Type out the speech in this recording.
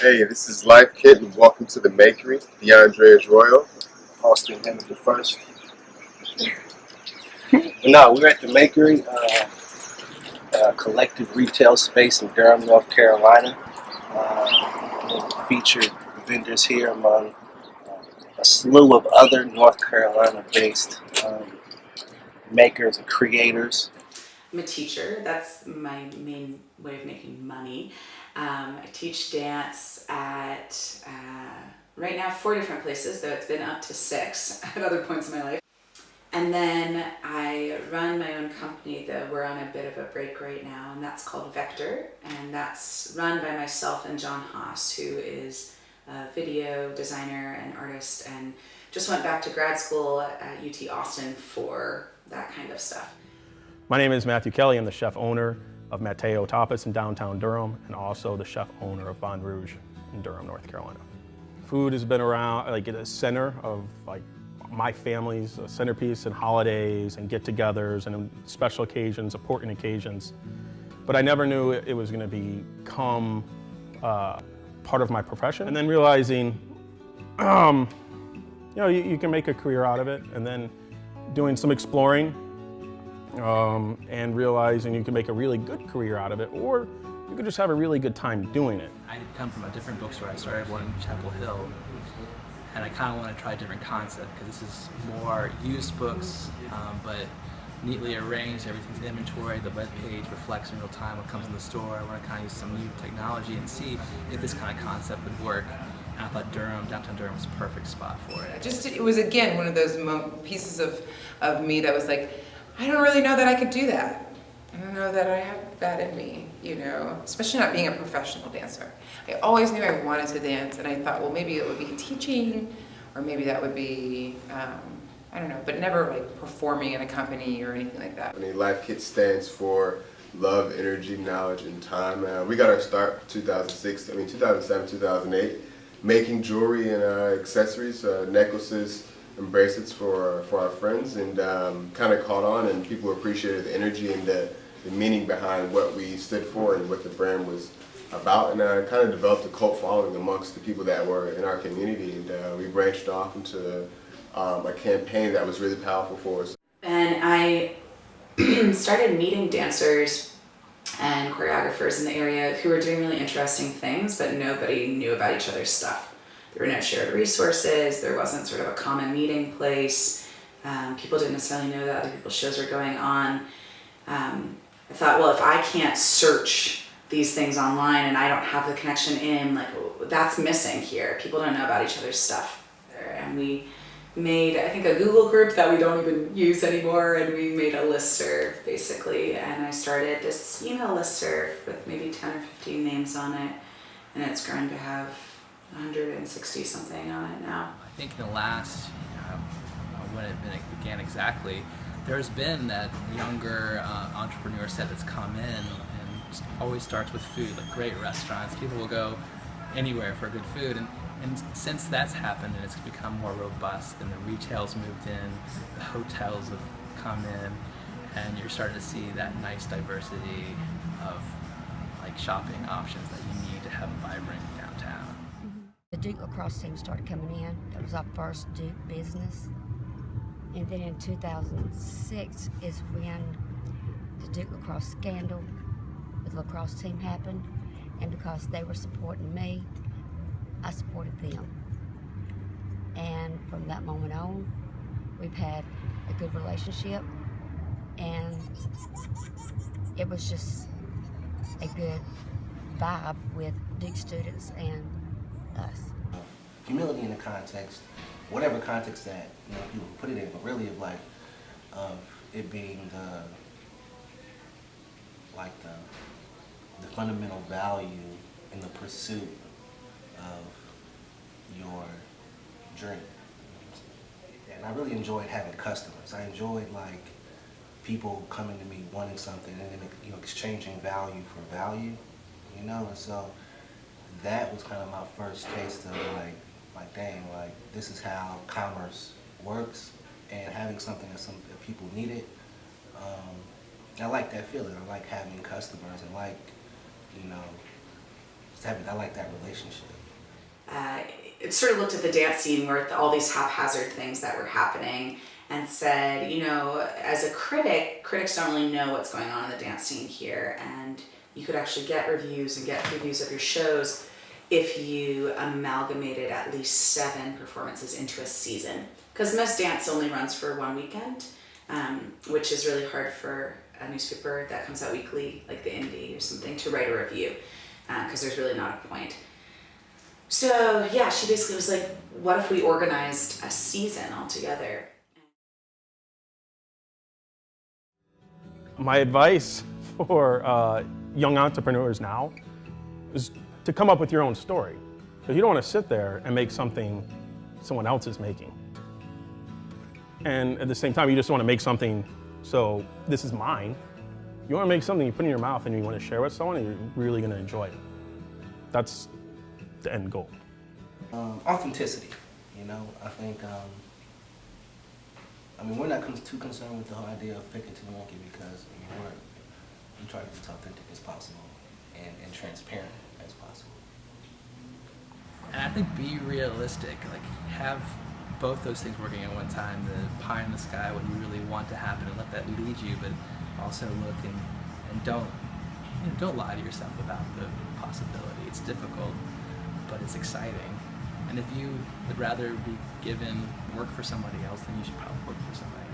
Hey, this is Life Kit, and welcome to the Makery, DeAndre Royal. Austin Henry the first. No, we're at the Makery, collective retail space in Durham, North Carolina. Featured vendors here among a slew of other North Carolina-based makers and creators. I'm a teacher. That's my main way of making money. I teach dance at right now 4 different places, though it's been up to 6 at other points in my life. And then I run my own company, though we're on a bit of a break right now, and that's called Vector, and that's run by myself and John Haas, who is a video designer and artist, and just went back to grad school at UT Austin for that kind of stuff. My name is Matthew Kelly. I'm the chef owner of Mateo Tapas in downtown Durham, and also the chef owner of Bon Rouge in Durham, North Carolina. Food has been around, like at the center of my family's centerpiece and holidays and get-togethers and special occasions, important occasions. But I never knew it was going to become part of my profession. And then realizing, you can make a career out of it, and then doing some exploring and realizing you can make a really good career out of it, or you could just have a really good time doing it. I had come from a different bookstore. I started one in Chapel Hill, and I kind of want to try a different concept because this is more used books, but neatly arranged. Everything's inventory. The web page reflects in real time what comes in the store. I want to kind of use some new technology and see if this kind of concept would work. And I thought downtown Durham was a perfect spot for it. It was again one of those pieces of me that was like, I don't really know that I could do that. I don't know that I have that in me, especially not being a professional dancer. I always knew I wanted to dance, and I thought, well, maybe it would be teaching, or maybe that would be, I don't know, but never like performing in a company or anything like that. Life Kit stands for love, energy, knowledge, and time. We got our start 2007, 2008, making jewelry and accessories, necklaces, and bracelets for our friends, and kind of caught on, and people appreciated the energy and the meaning behind what we stood for and what the brand was about, and kind of developed a cult following amongst the people that were in our community, and we branched off into a campaign that was really powerful for us. And I started meeting dancers and choreographers in the area who were doing really interesting things, but nobody knew about each other's stuff. There were no shared resources, there wasn't sort of a common meeting place, people didn't necessarily know that other people's shows were going on. I thought, well, if I can't search these things online and I don't have the connection in, that's missing here. People don't know about each other's stuff. And we made, I think, a Google group that we don't even use anymore, and we made a listserv, basically. And I started this email listserv with maybe 10 or 15 names on it, and it's grown to have 160 something on it now. I think in the last, when it began exactly, there's been that younger entrepreneur set that's come in and always starts with food, like great restaurants. People will go anywhere for good food, and since that's happened and it's become more robust, and the retail's moved in, the hotels have come in, and you're starting to see that nice diversity of shopping options that you need to have vibrant downtown. The Duke Lacrosse team started coming in. That was our first Duke business. And then in 2006 is when the Duke Lacrosse scandal with the lacrosse team happened. And because they were supporting me, I supported them. And from that moment on, we've had a good relationship. And it was just a good vibe with Duke students and us. Humility in the context, whatever context that people put it in, but really of it being the fundamental value in the pursuit of your dream. And I really enjoyed having customers. I enjoyed people coming to me wanting something, and then exchanging value for value, and so that was kind of my first taste of dang, this is how commerce works, and having something that people needed. I like that feeling. I like having customers, and I like that relationship. It sort of looked at the dance scene where all these haphazard things that were happening and said, you know, as a critic, critics don't really know what's going on in the dance scene here, and you could actually get reviews and get reviews of your shows if you amalgamated at least 7 performances into a season. Because most dance only runs for 1 weekend, which is really hard for a newspaper that comes out weekly, like the Indy or something, to write a review, because there's really not a point. So yeah, she basically was like, what if we organized a season altogether? My advice for young entrepreneurs now is to come up with your own story. Because you don't want to sit there and make something someone else is making. And at the same time, you just want to make something, so this is mine. You want to make something you put in your mouth and you want to share with someone and you're really going to enjoy it. That's the end goal. Authenticity, you know, I think, we're not too concerned with the whole idea of fake it till you make it, because we try to be as authentic as possible and transparent as possible. And I think be realistic, like have both those things working at one time, the pie in the sky, what you really want to happen, and let that lead you, but also look and don't lie to yourself about the possibility. It's difficult, but it's exciting. And if you would rather be given work for somebody else, then you should probably work for somebody else.